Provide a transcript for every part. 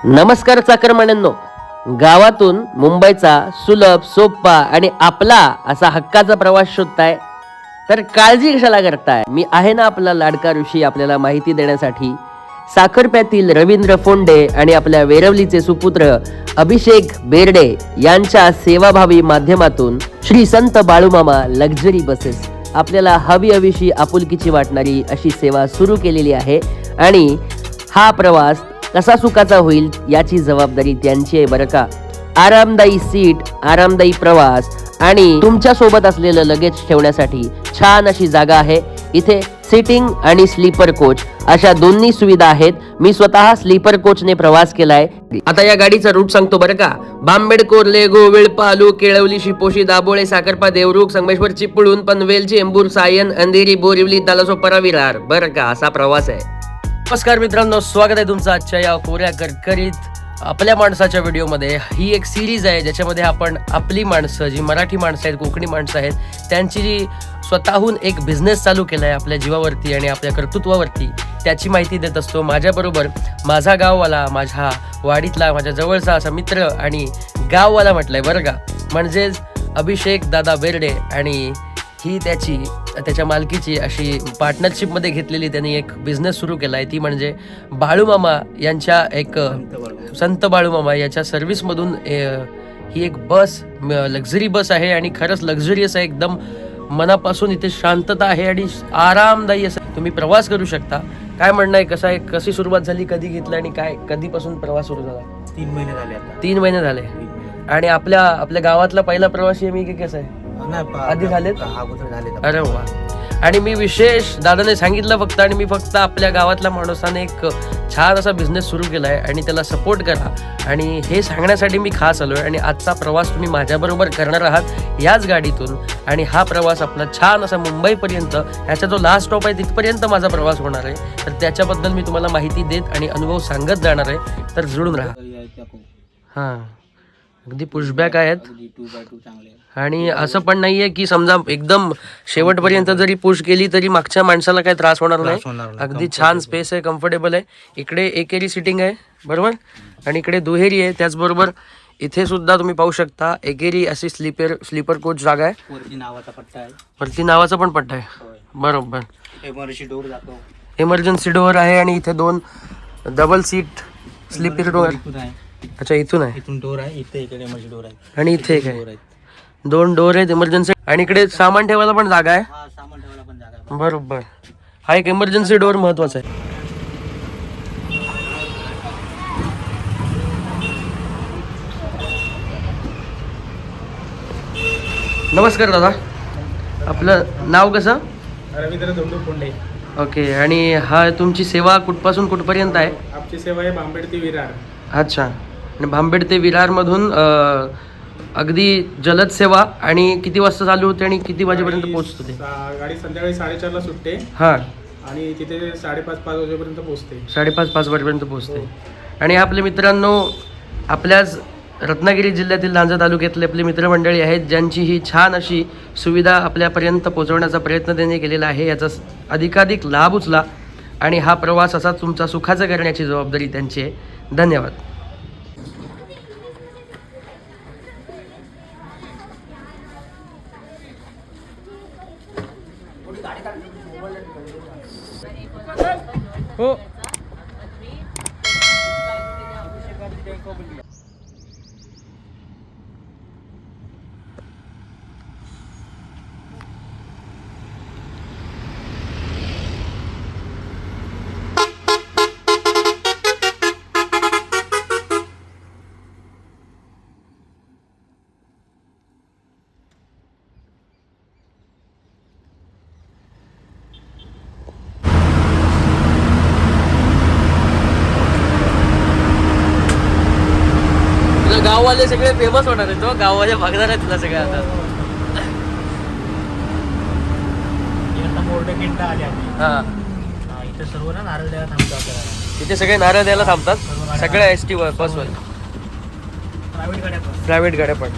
नमस्कार चाकरमान्यांनो, गावातून मुंबईचा सुलभ, सोपा आणि आपला असा हक्काचा प्रवास शोधताय तर काळजी कशाला करताय? मी आहे ना आपला लाडका ऋषी आपल्याला माहिती देण्यासाठी. साखरप्यातील रवींद्र फोंडे आणि आपल्या वेरवलीचे सुपुत्र अभिषेक बेर्डे यांच्या सेवाभावी माध्यमातून श्री संत बाळूमामा लक्झरी बसेस आपल्याला हवी हवीशी आपुलकीची वाटणारी अशी सेवा सुरू केलेली आहे. आणि हा प्रवास कसा सुखाचा होईल याची जबाबदारी त्यांची आहे बरं का. आरामदायी सीट, आरामदायी प्रवास आणि तुमच्या सोबत असलेलं लगेज ठेवण्यासाठी छान अशी जागा आहे. इथे सिटिंग आणि स्लीपर कोच अशा दोन्ही सुविधा आहेत. मी स्वतः स्लीपर कोचने प्रवास केलाय. आता या गाडीचा रूट सांगतो बरं का. बांबेड, कोर्ले, गोविळ, पालू, केळवली, शिपोशी, दाभोळे, साखरपा, देवरुख, संगमेश्वर, चिपळूण, पनवेल, चेंबूर, सायन, अंधेरी, बोरिवली, तालासोपारा, विरार बरं का. असा प्रवास आहे. नमस्कार मित्रांनो, स्वागत आहे तुमचं आजच्या या कोऱ्या करकरीत आपल्या माणसाच्या व्हिडिओमध्ये. ही एक सिरीज आहे ज्याच्यामध्ये आपण आपली माणसं, जी मराठी माणसं आहेत, कोकणी माणसं आहेत, त्यांची जी स्वतःहून एक बिझनेस चालू केला आहे आपल्या जीवावरती आणि आपल्या कर्तृत्वावरती, त्याची माहिती देत असतो. माझ्याबरोबर माझा गाववाला, माझ्या वाडीतला, माझ्या जवळचा असा मित्र आणि गाववाला म्हटलंय बरं का, म्हणजेच अभिषेक दादा बेर्डे. आणि ही त्याच्या मालकीची अशी पार्टनरशिपमध्ये घेतलेली त्यांनी एक बिझनेस सुरू केला आहे, ती म्हणजे बाळूमामा यांच्या एक संत बाळूमामा याच्या सर्व्हिसमधून ही एक बस, लक्झरी बस आहे आणि खरंच लक्झरियस आहे. एकदम मनापासून इथे शांतता आहे आणि आरामदायी असं तुम्ही प्रवास करू शकता. काय म्हणणं आहे, कसं आहे, कशी सुरुवात झाली, कधी घेतलं आणि काय कधीपासून प्रवास सुरू झाला? 3 महिने झाले आता. 3 महिने झाले. आणि आपल्या गावातला पहिला प्रवासी मी कसं आहे, आधी झालेत? अरे वा. आणि मी विशेष दादाने सांगितलं फक्त, आणि मी फक्त आपल्या गावातल्या माणसाने एक छान असा बिझनेस सुरू केला आहे आणि त्याला सपोर्ट करा, आणि हे सांगण्यासाठी मी खास आलोय. आणि आजचा प्रवास तुम्ही माझ्याबरोबर करणार आहात याच गाडीतून. आणि हा प्रवास आपला छान असा मुंबईपर्यंत, ह्याचा जो लास्ट स्टॉप आहे तिथपर्यंत माझा प्रवास होणार आहे. तर त्याच्याबद्दल मी तुम्हाला माहिती देत आणि अनुभव सांगत जाणार आहे, तर जुळून राहा. हां, अगदी पुशबॅक आहेत. 2x2 चांगले. आणि असं पण नाहीये की समजा एकदम शेवटपर्यंत जरी पुश केली तरी मागच्या माणसाला काही त्रास होणार नाही. अगदी छान स्पेस आहे, कम्फर्टेबल आहे. इकडे एकेरी सिटिंग आहे बरोबर, आणि इकडे दुहेरी आहे. त्याचबरोबर इथे सुद्धा तुम्ही पाहू शकता एकेरी अशी स्लीपर कोच जागा आहे. वरती नावाचा पट्टा आहे. वरती नावाचा पण पट्टा आहे बरोबर. इमर्जन्सी डोर जातो. इमर्जन्सी डोअर आहे आणि इथे 2 डबल सीट स्लीपर डोअर. अच्छा, इथून आहे, इथून डोर आहे. इथे इकडे इमर्जन्सी डोर आहे. आणि इथे एक आहे. 2 डोअर आहेत इमर्जन्सी. आणि इकडे सामान ठेवायला पण जागा आहे. हा, सामान ठेवायला पण जागा आहे. बरोबर. हा एक इमर्जन्सी डोअर महत्वाचा आहे. नमस्कार दादा, आपलं नाव कसं? रवींद्र धोंडू फोंडे. ओके. आणि हा तुमची सेवा कुठपासून कुठपर्यंत आहे? आमची सेवा आहे बांबेड ते विरार. अच्छा. आणि भांबेड ते विरारमधून अगदी जलद सेवा. आणि किती वाजता चालू होते आणि किती वाजेपर्यंत पोहोचतो ते? गाडी संध्याकाळी 4:30ला सुटते हां, आणि तिथे 5:30 वाजेपर्यंत पोहोचते. 5:30 वाजेपर्यंत पोहोचते. आणि आपले मित्रांनो, आपल्याच रत्नागिरी जिल्ह्यातील लांजा तालुक्यातले आपले मित्रमंडळी आहेत, ज्यांची ही छान अशी सुविधा आपल्यापर्यंत पोहोचवण्याचा प्रयत्न त्यांनी केलेला आहे. याचा अधिकाधिक लाभ उचला आणि हा प्रवास असा तुमचा सुखाचा करण्याची जबाबदारी त्यांची आहे. धन्यवाद. हो. गाववाले सगळे फेमस होणार आहेत. तो गाववाले बघणार आहेत तुला सगळे आता. आता मोरडकिंड आली आपली. हां, इथे सर्व ना नारळ द्यायला थांबतो आपल्याला. तिथे सगळे नारळ द्यायला थांबतात, सगळ्या एस टी बसवर, प्रायव्हेट गाड्या पण.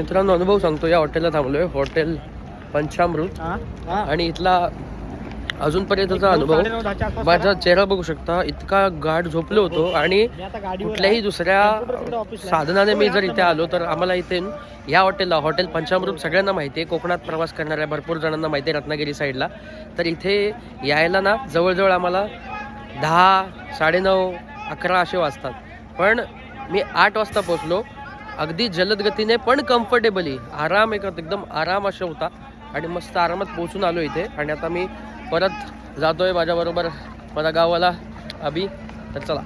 मित्रांनो अनुभव सांगतो. या हॉटेलला थांबलोय, हॉटेल पंचामृत, आणि इथला अजूनपर्यंतचा अनुभव, माझा चेहरा बघू शकता, इतका गाढ झोपलो होतो. आणि कुठल्याही दुसऱ्या साधनाने मी जर इथे आलो तर आम्हाला इथे या हॉटेलला, हॉटेल पंचामृत सगळ्यांना माहिती आहे, कोकणात प्रवास करणाऱ्या भरपूर जणांना माहिती आहे रत्नागिरी साईडला. तर इथे यायला ना जवळजवळ आम्हाला 10, 9:30, 11 असे वाजतात. पण मी 8 वाजता पोचलो, अगदी जलद गतीने पण कम्फर्टेबली, आराम एकदम आराम असा होता, आणि मस्त आरामात पोहोचून आलो इथे. आणि आता मी परत जातोय माझ्याबरोबर माझा गाववाला अभि. तर चला.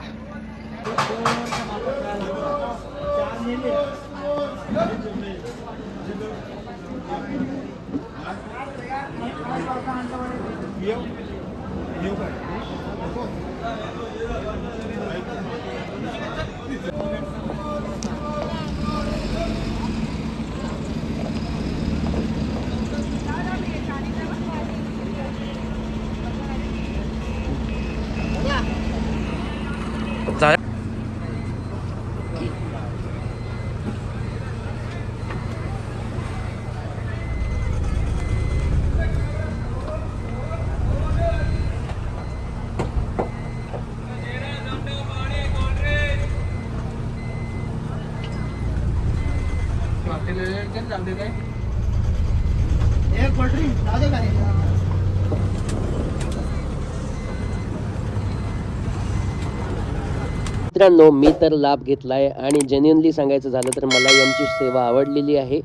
मित्रांनो, मी तर लाभ घेतलाय, आणि जेन्युइनली सांगायचं झालं तर मला यांची सेवा आवडलेली आहे.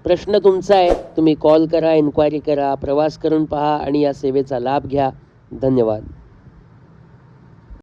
प्रश्न तुमचा आहे, तुम्ही कॉल करा, इन्क्वायरी करा, प्रवास करून पहा आणि या सेवेचा लाभ घ्या. धन्यवाद.